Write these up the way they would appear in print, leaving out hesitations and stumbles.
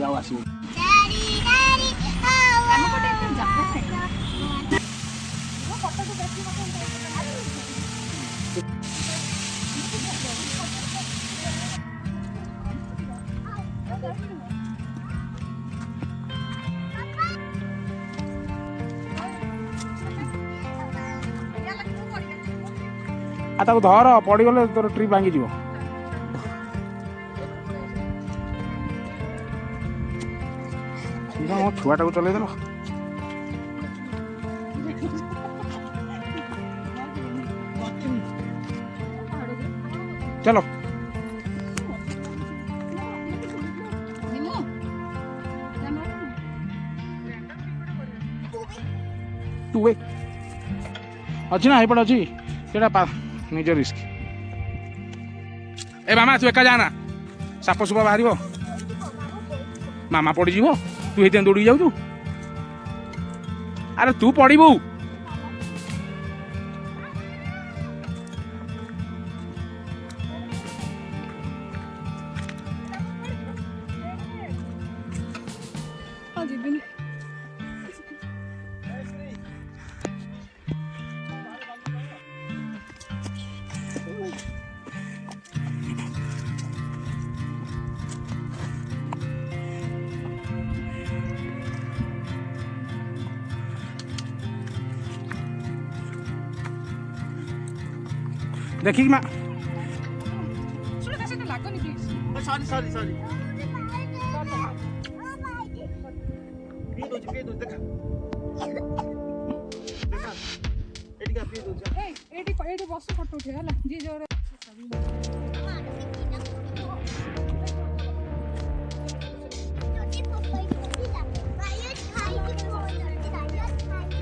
ଆଉ ଆସିବୁ। ଆଉ ତାକୁ ଧର, ପଡ଼ିଗଲେ ତୋର ଟ୍ରିପ୍ ଭାଙ୍ଗିଯିବ। ମୋ ଛୁଆଟାକୁ ଚଲେଇଦେଲ। चलो तू अच्छी ना एपटे अच्छी निज रिस्क। ए मामा तू एका जाना, साप सुप बाहर मामा पड़ीज तू ये दौड़ी जाऊ। अरे तू पड़ू देखिए माँ सॉरी सॉरी सॉरी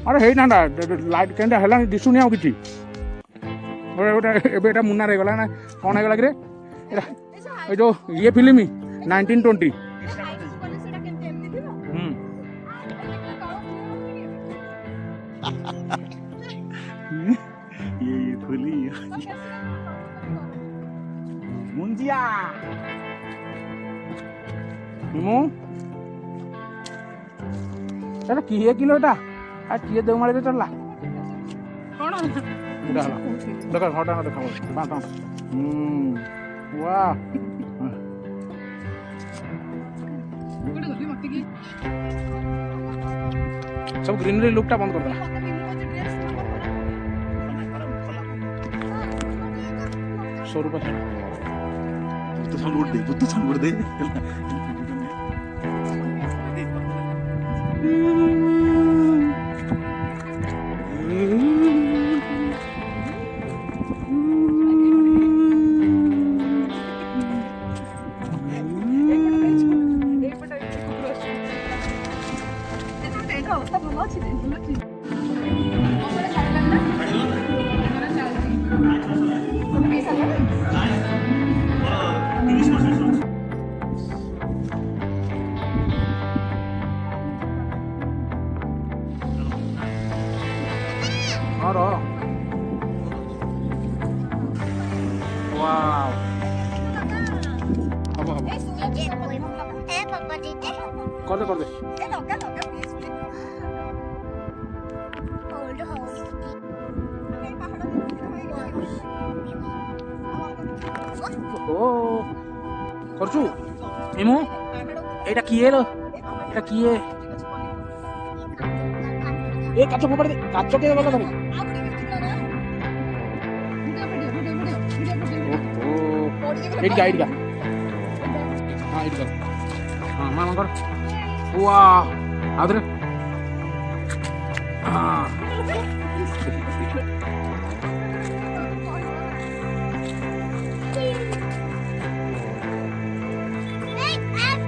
अरे है ना लाइट केंटा है दिशुनी आ कि एटा मुन्ना रही गला ना कौन है कि जो ये फिल्म 1920 ये फुली मुंजिया चलो किए किलोटा आ किए देवमाली रे चलला कौन देखो हटा ना देखो बात वाह सब ग्रीनरी लुकटा बंद कर देना। ₹100 तो साउंड दे और वाव अब कर दे ओ करचू एमो एटा किए लो एटा किए ए काचो फोपाड़ी दे काचो के गला धरी एट गाइड का हां एट कर हां मामा कर वाह आदरे हां